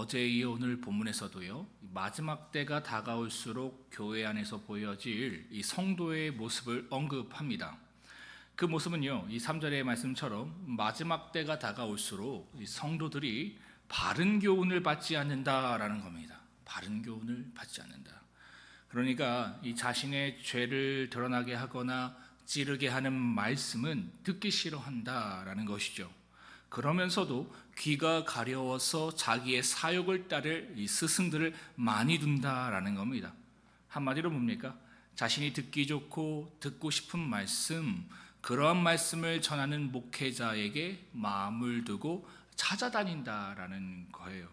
어제 이어오늘 본문에서도요, 마지막 때가 다가올수록 교회 안에서 보여질 이 성도의 모습을 언급합니다. 그 모습은요, 이 3절의 말씀처럼 마지막 때가 다가올수록 이 성도들이 바른 교훈을 받지 않는다라는 겁니다. 바른 교훈을 받지 않는다. 그러니까 이 자신의 죄를 드러나게 하거나 찌르게 하는 말씀은 듣기 싫어한다라는 것이죠. 그러면서도 귀가 가려워서 자기의 사욕을 따를 이 스승들을 많이 둔다라는 겁니다. 한마디로 뭡니까? 자신이 듣기 좋고 듣고 싶은 말씀, 그러한 말씀을 전하는 목회자에게 마음을 두고 찾아다닌다라는 거예요.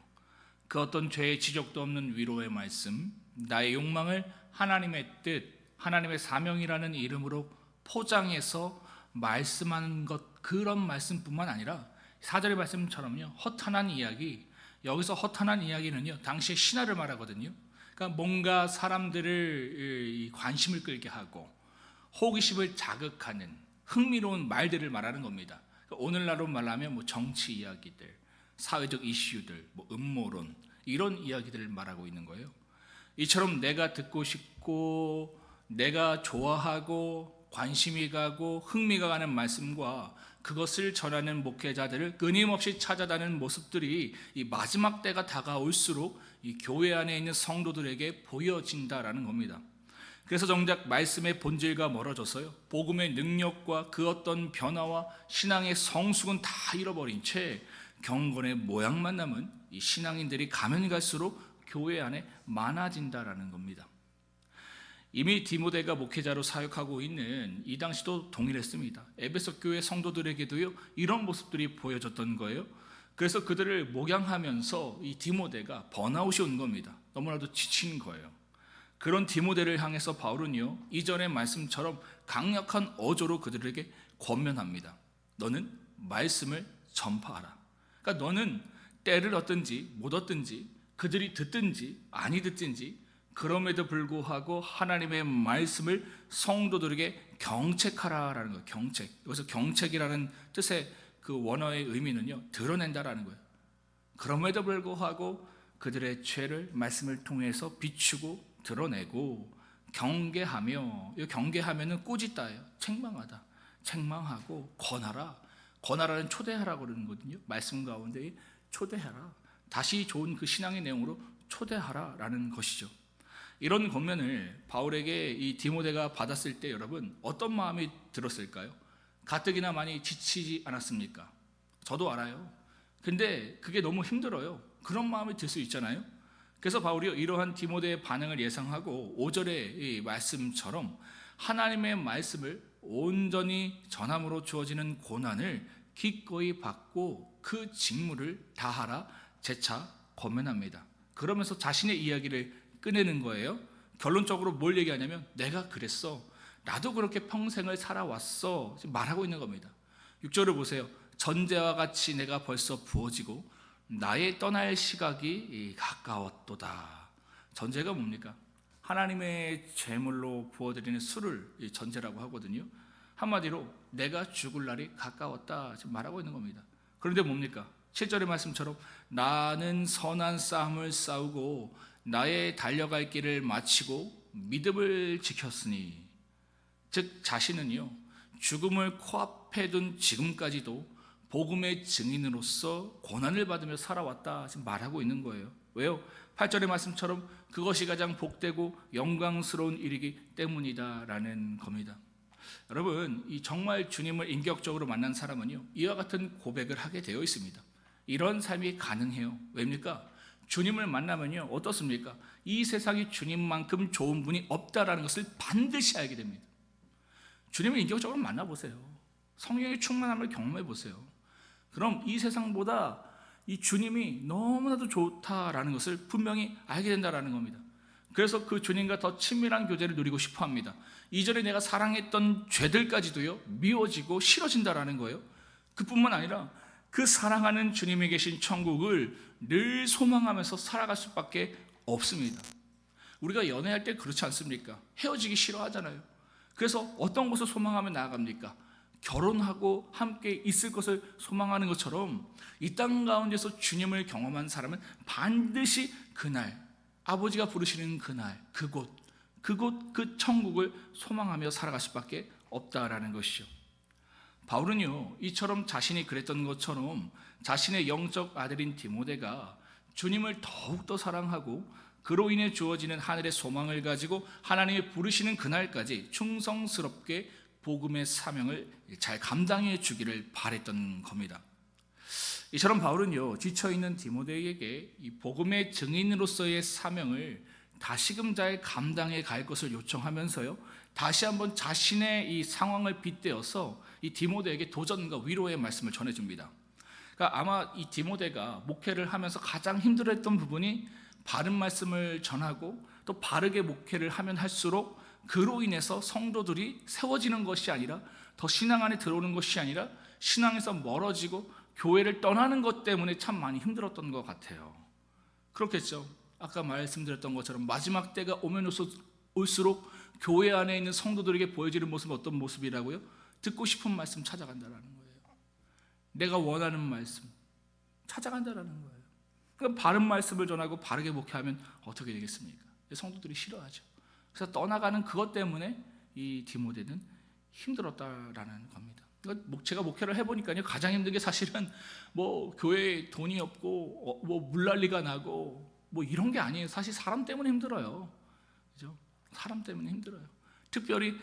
그 어떤 죄의 지적도 없는 위로의 말씀, 나의 욕망을 하나님의 뜻, 하나님의 사명이라는 이름으로 포장해서 말씀하는 것, 그런 말씀뿐만 아니라 4절의 말씀처럼요, 허탄한 이야기, 여기서 허탄한 이야기는요, 당시의 신화를 말하거든요. 그러니까 뭔가 사람들을 관심을 끌게 하고 호기심을 자극하는 흥미로운 말들을 말하는 겁니다. 그러니까 오늘날로 말하면 뭐 정치 이야기들, 사회적 이슈들, 뭐 음모론, 이런 이야기들을 말하고 있는 거예요. 이처럼 내가 듣고 싶고 내가 좋아하고 관심이 가고 흥미가 가는 말씀과 그것을 전하는 목회자들을 끊임없이 찾아다니는 모습들이 이 마지막 때가 다가올수록 이 교회 안에 있는 성도들에게 보여진다라는 겁니다. 그래서 정작 말씀의 본질과 멀어져서요, 복음의 능력과 그 어떤 변화와 신앙의 성숙은 다 잃어버린 채 경건의 모양만 남은 이 신앙인들이 가면 갈수록 교회 안에 많아진다라는 겁니다. 이미 디모데가 목회자로 사역하고 있는 이 당시도 동일했습니다. 에베소 교회 성도들에게도요, 이런 모습들이 보여졌던 거예요. 그래서 그들을 목양하면서 이 디모데가 번아웃이 온 겁니다. 너무나도 지친 거예요. 그런 디모데를 향해서 바울은요, 이전의 말씀처럼 강력한 어조로 그들에게 권면합니다. 너는 말씀을 전파하라. 그러니까 너는 때를 얻든지 못 얻든지, 그들이 듣든지 아니 듣든지, 그럼에도 불구하고 하나님의 말씀을 성도들에게 경책하라라는 거예요. 경책. 여기서 경책이라는 뜻의 그 원어의 의미는요, 드러낸다라는 거예요. 그럼에도 불구하고 그들의 죄를 말씀을 통해서 비추고 드러내고 경계하며, 이 경계하면은 꾸짖다예요. 책망하다. 책망하고 권하라. 권하라는 초대하라고 그러는 거거든요. 말씀 가운데 초대하라. 다시 좋은 그 신앙의 내용으로 초대하라라는 것이죠. 이런 권면을 바울에게 이 디모데가 받았을 때 여러분 어떤 마음이 들었을까요? 가뜩이나 많이 지치지 않았습니까? 저도 알아요. 근데 그게 너무 힘들어요. 그런 마음이 들 수 있잖아요. 그래서 바울이 이러한 디모데의 반응을 예상하고 5절의 이 말씀처럼 하나님의 말씀을 온전히 전함으로 주어지는 고난을 기꺼이 받고 그 직무를 다하라 재차 권면합니다. 그러면서 자신의 이야기를 꺼내는 거예요. 결론적으로 뭘 얘기하냐면 내가 그랬어, 나도 그렇게 평생을 살아왔어, 지금 말하고 있는 겁니다. 6절을 보세요. 전제와 같이 내가 벌써 부어지고 나의 떠날 시각이 가까웠도다. 전제가 뭡니까? 하나님의 제물로 부어드리는 술을 전제라고 하거든요. 한마디로 내가 죽을 날이 가까웠다 지금 말하고 있는 겁니다. 그런데 뭡니까? 7절의 말씀처럼 나는 선한 싸움을 싸우고 나의 달려갈 길을 마치고 믿음을 지켰으니, 즉 자신은요, 죽음을 코앞에 둔 지금까지도 복음의 증인으로서 고난을 받으며 살아왔다 지금 말하고 있는 거예요. 왜요? 8절의 말씀처럼 그것이 가장 복되고 영광스러운 일이기 때문이다라는 겁니다. 여러분, 이 정말 주님을 인격적으로 만난 사람은요, 이와 같은 고백을 하게 되어 있습니다. 이런 삶이 가능해요. 왜입니까? 주님을 만나면요, 어떻습니까? 이 세상에 주님만큼 좋은 분이 없다라는 것을 반드시 알게 됩니다. 주님을 인격적으로 만나보세요. 성령의 충만함을 경험해 보세요. 그럼 이 세상보다 이 주님이 너무나도 좋다라는 것을 분명히 알게 된다라는 겁니다. 그래서 그 주님과 더 친밀한 교제를 누리고 싶어 합니다. 이전에 내가 사랑했던 죄들까지도요, 미워지고 싫어진다라는 거예요. 그뿐만 아니라 그 사랑하는 주님이 계신 천국을 늘 소망하면서 살아갈 수밖에 없습니다. 우리가 연애할 때 그렇지 않습니까? 헤어지기 싫어하잖아요. 그래서 어떤 것을 소망하며 나아갑니까? 결혼하고 함께 있을 것을 소망하는 것처럼 이 땅 가운데서 주님을 경험한 사람은 반드시 그날, 아버지가 부르시는 그날, 그곳 그 천국을 소망하며 살아갈 수밖에 없다라는 것이죠. 바울은요, 이처럼 자신이 그랬던 것처럼 자신의 영적 아들인 디모데가 주님을 더욱더 사랑하고 그로 인해 주어지는 하늘의 소망을 가지고 하나님의 부르시는 그날까지 충성스럽게 복음의 사명을 잘 감당해 주기를 바랬던 겁니다. 이처럼 바울은요, 지쳐있는 디모데에게 이 복음의 증인으로서의 사명을 다시금 잘 감당해 갈 것을 요청하면서요, 다시 한번 자신의 이 상황을 빗대어서 이 디모데에게 도전과 위로의 말씀을 전해줍니다. 그러니까 아마 이 디모데가 목회를 하면서 가장 힘들어했던 부분이 바른 말씀을 전하고 또 바르게 목회를 하면 할수록 그로 인해서 성도들이 세워지는 것이 아니라 더 신앙 안에 들어오는 것이 아니라 신앙에서 멀어지고 교회를 떠나는 것 때문에 참 많이 힘들었던 것 같아요. 그렇겠죠. 아까 말씀드렸던 것처럼 마지막 때가 오면 올수록 교회 안에 있는 성도들에게 보여지는 모습은 어떤 모습이라고요? 듣고 싶은 말씀 찾아간다라는 거예요. 내가 원하는 말씀 찾아간다라는 거예요. 그럼 바른 말씀을 전하고 바르게 목회하면 어떻게 되겠습니까? 성도들이 싫어하죠. 그래서 떠나가는 그것 때문에 이 디모데는 힘들었다라는 겁니다. 제가 목회를 해보니까요, 가장 힘든 게 사실은 뭐 교회에 돈이 없고 뭐 물난리가 나고 뭐 이런 게 아니에요. 사실 사람 때문에 힘들어요. 그죠? 사람 때문에 힘들어요. 특별히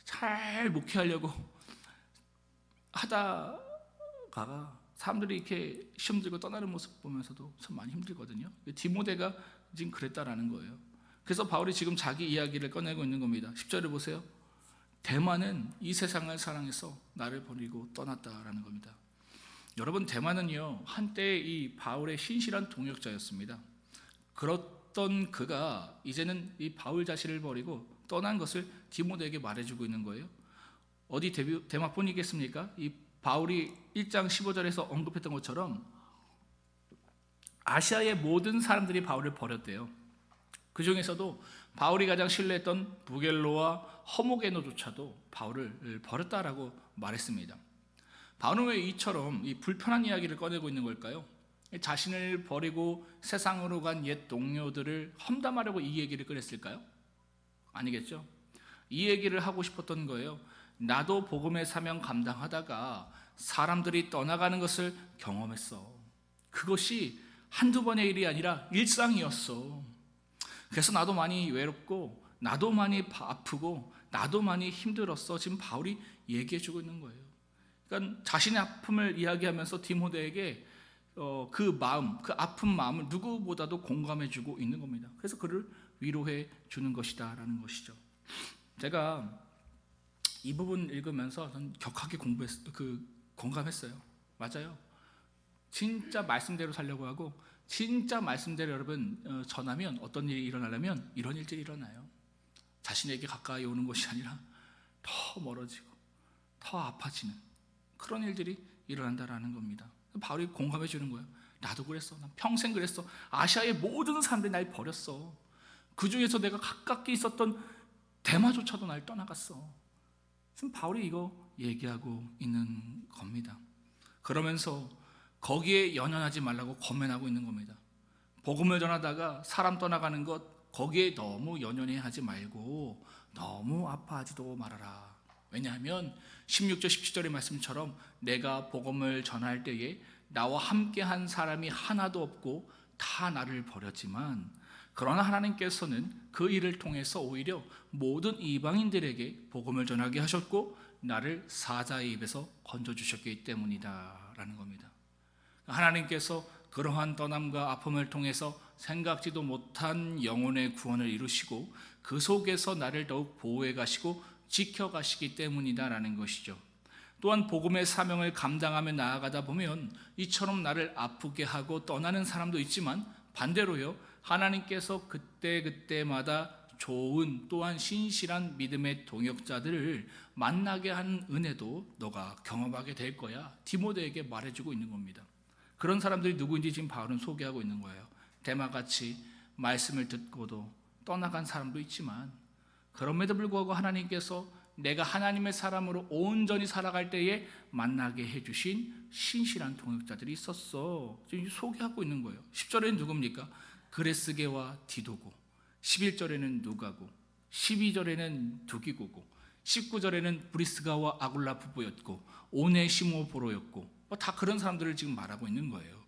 잘 목회하려고 하다가 사람들이 이렇게 시험 들고 떠나는 모습 보면서도 참 많이 힘들거든요. 디모데가 지금 그랬다라는 거예요. 그래서 바울이 지금 자기 이야기를 꺼내고 있는 겁니다. 10절을 보세요. 데마는 이 세상을 사랑해서 나를 버리고 떠났다라는 겁니다. 여러분, 데마는요, 한때 이 바울의 신실한 동역자였습니다. 그렇던 그가 이제는 이 바울 자신을 버리고 떠난 것을 디모데에게 말해주고 있는 거예요. 어디 데마뿐이겠습니까? 이 바울이 1장 15절에서 언급했던 것처럼 아시아의 모든 사람들이 바울을 버렸대요. 그 중에서도 바울이 가장 신뢰했던 부겔로와 허모게노조차도 바울을 버렸다라고 말했습니다. 바울은 왜 이처럼 이 불편한 이야기를 꺼내고 있는 걸까요? 자신을 버리고 세상으로 간 옛 동료들을 험담하려고 이 얘기를 꺼냈을까요? 아니겠죠. 이 얘기를 하고 싶었던 거예요. 나도 복음의 사명 감당하다가 사람들이 떠나가는 것을 경험했어. 그것이 한두 번의 일이 아니라 일상이었어. 그래서 나도 많이 외롭고 나도 많이 아프고 나도 많이 힘들었어. 지금 바울이 얘기해주고 있는 거예요. 그러니까 자신의 아픔을 이야기하면서 디모데에게 그 마음, 그 아픈 마음을 누구보다도 공감해주고 있는 겁니다. 그래서 그를 위로해 주는 것이다라는 것이죠. 제가 이 부분 읽으면서 전 격하게 공감했어요. 맞아요. 진짜 말씀대로 살려고 하고 진짜 말씀대로 여러분 전하면 어떤 일이 일어나려면 이런 일들이 일어나요. 자신에게 가까이 오는 것이 아니라 더 멀어지고 더 아파지는 그런 일들이 일어난다라는 겁니다. 바울이 공감해 주는 거예요. 나도 그랬어. 난 평생 그랬어. 아시아의 모든 사람들이 날 버렸어. 그 중에서 내가 가깝게 있었던 데마조차도 날 떠나갔어. 지금 바울이 이거 얘기하고 있는 겁니다. 그러면서 거기에 연연하지 말라고 권면하고 있는 겁니다. 복음을 전하다가 사람 떠나가는 것 거기에 너무 연연해하지 말고 너무 아파하지도 말아라. 왜냐하면 16절 17절의 말씀처럼 내가 복음을 전할 때에 나와 함께한 사람이 하나도 없고 다 나를 버렸지만 그러나 하나님께서는 그 일을 통해서 오히려 모든 이방인들에게 복음을 전하게 하셨고 나를 사자의 입에서 건져주셨기 때문이다 라는 겁니다. 하나님께서 그러한 떠남과 아픔을 통해서 생각지도 못한 영혼의 구원을 이루시고 그 속에서 나를 더욱 보호해 가시고 지켜가시기 때문이다라는 것이죠. 또한 복음의 사명을 감당하며 나아가다 보면 이처럼 나를 아프게 하고 떠나는 사람도 있지만 반대로요, 하나님께서 그때마다 좋은 또한 신실한 믿음의 동역자들을 만나게 하는 은혜도 너가 경험하게 될 거야. 디모데에게 말해주고 있는 겁니다. 그런 사람들이 누구인지 지금 바울은 소개하고 있는 거예요. 데마같이 말씀을 듣고도 떠나간 사람도 있지만 그럼에도 불구하고 하나님께서 내가 하나님의 사람으로 온전히 살아갈 때에 만나게 해주신 신실한 동역자들이 있었어. 지금 소개하고 있는 거예요. 10절에는 누굽니까? 그레스게와 디도고, 11절에는 누가고, 12절에는 두기고고, 19절에는 브리스가와 아굴라 부부였고, 오네시모 보로였고, 다 그런 사람들을 지금 말하고 있는 거예요.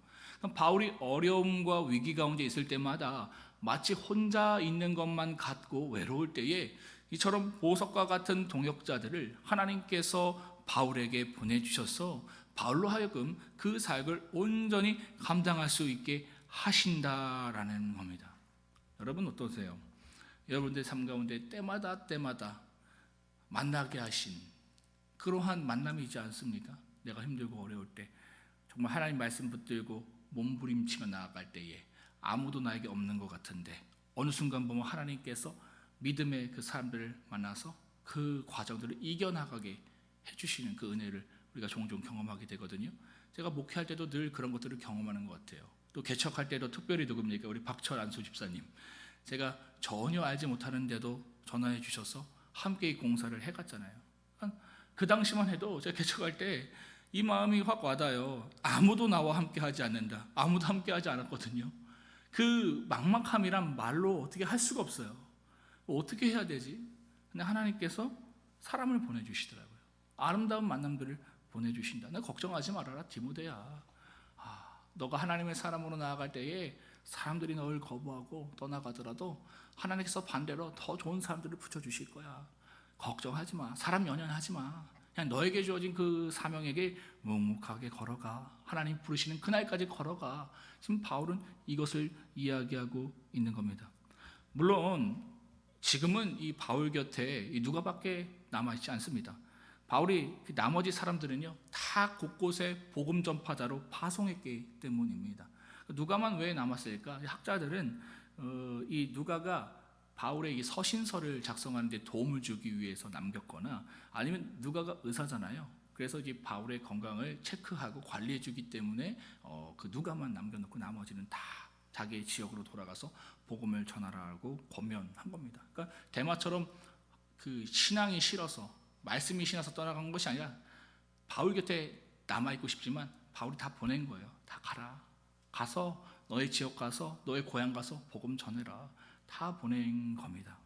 바울이 어려움과 위기 가운데 있을 때마다 마치 혼자 있는 것만 같고 외로울 때에 이처럼 보석과 같은 동역자들을 하나님께서 바울에게 보내주셔서 바울로 하여금 그 사역을 온전히 감당할 수 있게 하신다라는 겁니다. 여러분 어떠세요? 여러분들 삶 가운데 때마다 만나게 하신 그러한 만남이 있지 않습니까? 내가 힘들고 어려울 때 정말 하나님 말씀 붙들고 몸부림치며 나아갈 때에 아무도 나에게 없는 것 같은데 어느 순간 보면 하나님께서 믿음의 그 사람들을 만나서 그 과정들을 이겨나가게 해주시는 그 은혜를 우리가 종종 경험하게 되거든요. 제가 목회할 때도 늘 그런 것들을 경험하는 것 같아요. 또 개척할 때도 특별히 누굽니까? 우리 박철 안수 집사님. 제가 전혀 알지 못하는데도 전화해 주셔서 함께 이 공사를 해갔잖아요. 그 당시만 해도 제가 개척할 때 이 마음이 확 와닿아요. 아무도 나와 함께 하지 않는다. 아무도 함께 하지 않았거든요. 그 막막함이란 말로 어떻게 할 수가 없어요. 어떻게 해야 되지? 근데 하나님께서 사람을 보내주시더라고요. 아름다운 만남들을 보내주신다. 너 걱정하지 말아라 디모데야. 너가 하나님의 사람으로 나아갈 때에 사람들이 너를 거부하고 떠나가더라도 하나님께서 반대로 더 좋은 사람들을 붙여주실 거야. 걱정하지 마. 사람 연연하지 마. 그냥 너에게 주어진 그 사명에게 묵묵하게 걸어가. 하나님 부르시는 그날까지 걸어가. 지금 바울은 이것을 이야기하고 있는 겁니다. 물론 지금은 이 바울 곁에 이 누가밖에 남아있지 않습니다. 바울이 나머지 사람들은요 다 곳곳에 복음 전파자로 파송했기 때문입니다. 누가만 왜 남았을까? 학자들은 이 누가가 바울의 이 서신서를 작성하는데 도움을 주기 위해서 남겼거나 아니면 누가가 의사잖아요. 그래서 이제 바울의 건강을 체크하고 관리해주기 때문에 그 누가만 남겨놓고 나머지는 다 자기의 지역으로 돌아가서 복음을 전하라고 권면한 겁니다. 그러니까 데마처럼 그 신앙이 싫어서 말씀이 싫어서 떠나간 것이 아니라 바울 곁에 남아있고 싶지만 바울이 다 보낸 거예요. 다 가라. 가서 너의 지역 가서 너의 고향 가서 복음 전해라. 다 보낸 겁니다.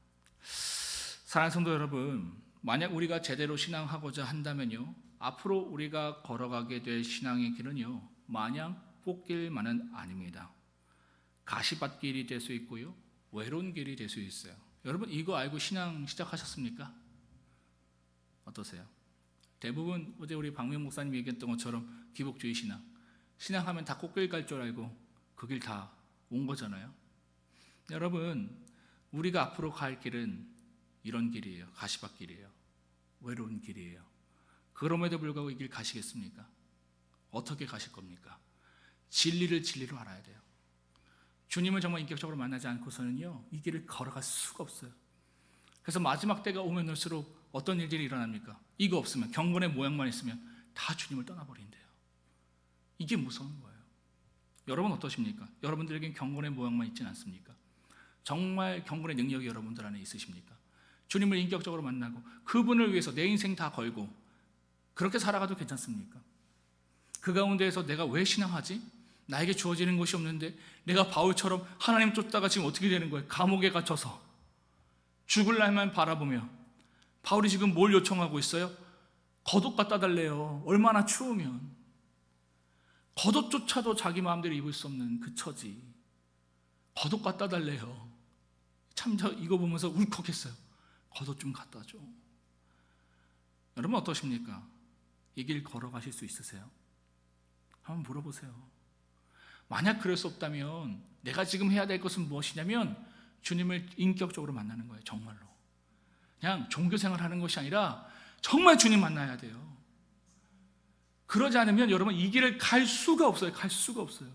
사랑하는 성도 여러분, 만약 우리가 제대로 신앙하고자 한다면요 앞으로 우리가 걸어가게 될 신앙의 길은요 마냥 꽃길만은 아닙니다. 가시밭길이 될 수 있고요 외로운 길이 될 수 있어요. 여러분 이거 알고 신앙 시작하셨습니까? 어떠세요? 대부분 어제 우리 박명 목사님 얘기했던 것처럼 기복주의 신앙하면 다 꽃길 갈 줄 알고 그 길 다 온 거잖아요. 여러분 우리가 앞으로 갈 길은 이런 길이에요. 가시밭길이에요. 외로운 길이에요. 그럼에도 불구하고 이 길 가시겠습니까? 어떻게 가실 겁니까? 진리를 진리로 알아야 돼요. 주님을 정말 인격적으로 만나지 않고서는요 이 길을 걸어갈 수가 없어요. 그래서 마지막 때가 오면 올수록 어떤 일들이 일어납니까? 이거 없으면 경건의 모양만 있으면 다 주님을 떠나버린대요. 이게 무서운 거예요. 여러분 어떠십니까? 여러분들에겐 경건의 모양만 있지는 않습니까? 정말 경건의 능력이 여러분들 안에 있으십니까? 주님을 인격적으로 만나고 그분을 위해서 내 인생 다 걸고 그렇게 살아가도 괜찮습니까? 그 가운데에서 내가 왜 신앙하지? 나에게 주어지는 것이 없는데 내가 바울처럼 하나님 쫓다가 지금 어떻게 되는 거예요? 감옥에 갇혀서 죽을 날만 바라보며 바울이 지금 뭘 요청하고 있어요? 겉옷 갖다 달래요. 얼마나 추우면 겉옷조차도 자기 마음대로 입을 수 없는 그 처지 겉옷 갖다 달래요. 참 저 이거 보면서 울컥했어요. 겉옷 좀 갖다 줘. 여러분 어떠십니까? 이 길 걸어가실 수 있으세요? 한번 물어보세요. 만약 그럴 수 없다면 내가 지금 해야 될 것은 무엇이냐면 주님을 인격적으로 만나는 거예요. 정말로 그냥 종교생활 하는 것이 아니라 정말 주님 만나야 돼요. 그러지 않으면 여러분 이 길을 갈 수가 없어요. 갈 수가 없어요.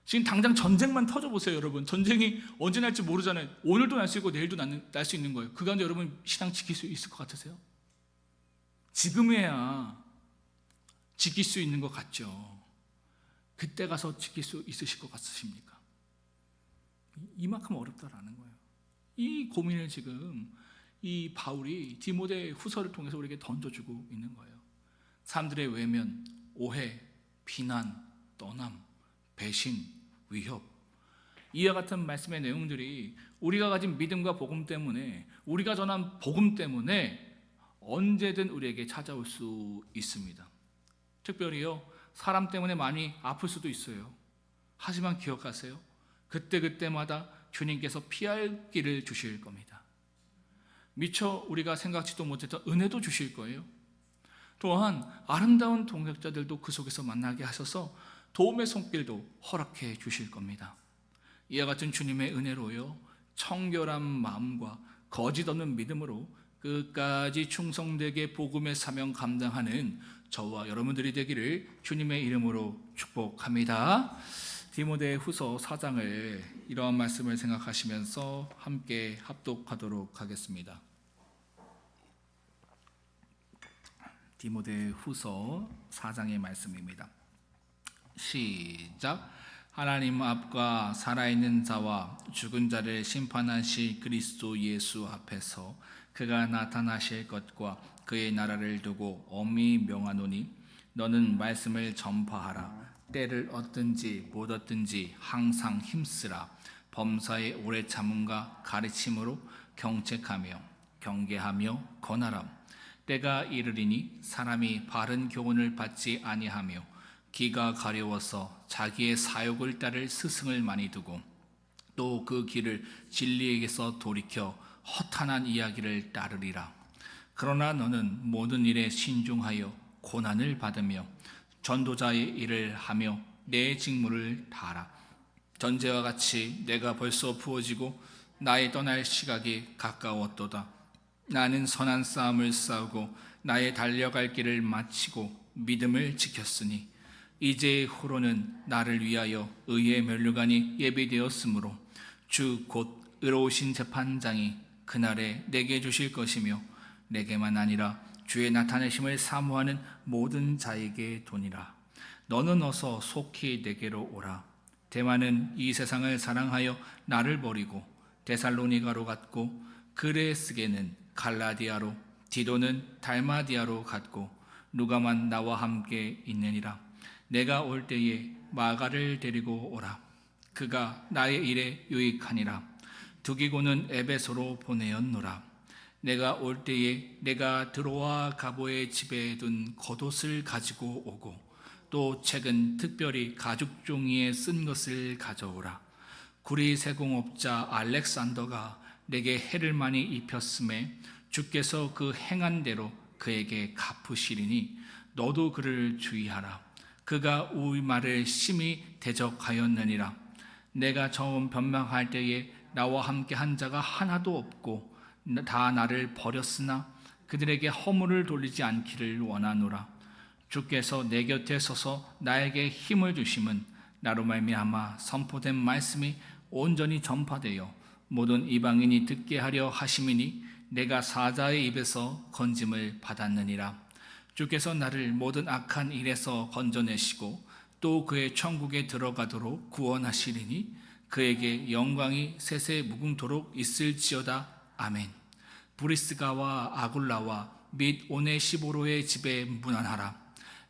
지금 당장 전쟁만 터져보세요. 여러분 전쟁이 언제 날지 모르잖아요. 오늘도 날 수 있고 내일도 날 수 있는 거예요. 그 가운데 여러분 신앙 지킬 수 있을 것 같으세요? 지금에야 지킬 수 있는 것 같죠. 그때 가서 지킬 수 있으실 것 같으십니까? 이만큼 어렵다라는 거예요. 이 고민을 지금 이 바울이 디모데 후서를 통해서 우리에게 던져주고 있는 거예요. 사람들의 외면, 오해, 비난, 떠남, 배신, 위협, 이와 같은 말씀의 내용들이 우리가 가진 믿음과 복음 때문에, 우리가 전한 복음 때문에 언제든 우리에게 찾아올 수 있습니다. 특별히요, 사람 때문에 많이 아플 수도 있어요. 하지만 기억하세요. 그때그때마다 주님께서 피할 길을 주실 겁니다. 미처 우리가 생각지도 못했던 은혜도 주실 거예요. 또한 아름다운 동역자들도 그 속에서 만나게 하셔서 도움의 손길도 허락해 주실 겁니다. 이와 같은 주님의 은혜로요, 청결한 마음과 거짓 없는 믿음으로 끝까지 충성되게 복음의 사명 감당하는 저와 여러분들이 되기를 주님의 이름으로 축복합니다. 디모데 후서 4장을 이러한 말씀을 생각하시면서 함께 합독하도록 하겠습니다. 디모데 후서 4장의 말씀입니다. 시작. 하나님 앞과 살아있는 자와 죽은 자를 심판하실 그리스도 예수 앞에서 그가 나타나실 것과 그의 나라를 두고 엄히 명하노니 너는 말씀을 전파하라. 때를 얻든지 못 얻든지 항상 힘쓰라. 범사의 오래 참음과 가르침으로 경책하며 경계하며 권하라. 때가 이르리니 사람이 바른 교훈을 받지 아니하며 귀가 가려워서 자기의 사욕을 따를 스승을 많이 두고 또 그 길을 진리에게서 돌이켜 허탄한 이야기를 따르리라. 그러나 너는 모든 일에 신중하여 고난을 받으며 전도자의 일을 하며 내 직무를 다하라. 전제와 같이 내가 벌써 부어지고 나의 떠날 시각이 가까웠도다. 나는 선한 싸움을 싸우고 나의 달려갈 길을 마치고 믿음을 지켰으니 이제 후로는 나를 위하여 의의 면류관이 예비되었으므로 주 곧 의로우신 재판장이 그날에 내게 주실 것이며 내게만 아니라 주의 나타내심을 사모하는 모든 자에게 도니라. 너는 어서 속히 내게로 오라. 데마는 이 세상을 사랑하여 나를 버리고 데살로니가로 갔고 그레스게는 갈라디아로 디도는 달마디아로 갔고 누가만 나와 함께 있느니라. 내가 올 때에 마가를 데리고 오라. 그가 나의 일에 유익하니라. 두기고는 에베소로 보내었노라. 내가 올 때에 내가 드로아 가보의 집에 둔 겉옷을 가지고 오고 또 책은 특별히 가죽 종이에 쓴 것을 가져오라. 구리 세공업자 알렉산더가 내게 해를 많이 입혔음에 주께서 그 행한 대로 그에게 갚으시리니 너도 그를 주의하라. 그가 우리 말을 심히 대적하였느니라. 내가 처음 변명할 때에 나와 함께 한 자가 하나도 없고 다 나를 버렸으나 그들에게 허물을 돌리지 않기를 원하노라. 주께서 내 곁에 서서 나에게 힘을 주심은 나로 말미암아 선포된 말씀이 온전히 전파되어 모든 이방인이 듣게 하려 하심이니 내가 사자의 입에서 건짐을 받았느니라. 주께서 나를 모든 악한 일에서 건져내시고 또 그의 천국에 들어가도록 구원하시리니 그에게 영광이 세세 무궁토록 있을지어다. 아멘. 브리스가와 아굴라와 및 오네시보로의 집에 문안하라.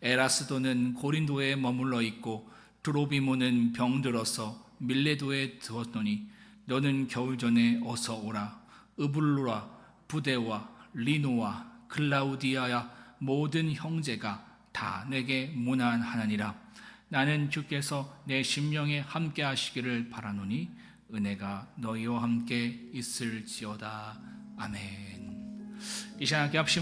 에라스도는 고린도에 머물러 있고 드로비모는 병들어서 밀레도에 두었노니 너는 겨울 전에 어서 오라. 으블로라 부데와 리노와 클라우디아야 모든 형제가 다 내게 문안하느니라. 나는 주께서 내 심령에 함께 하시기를 바라노니 은혜가 너희와 함께 있을지어다. 아멘. 이 시간 함께 합시다.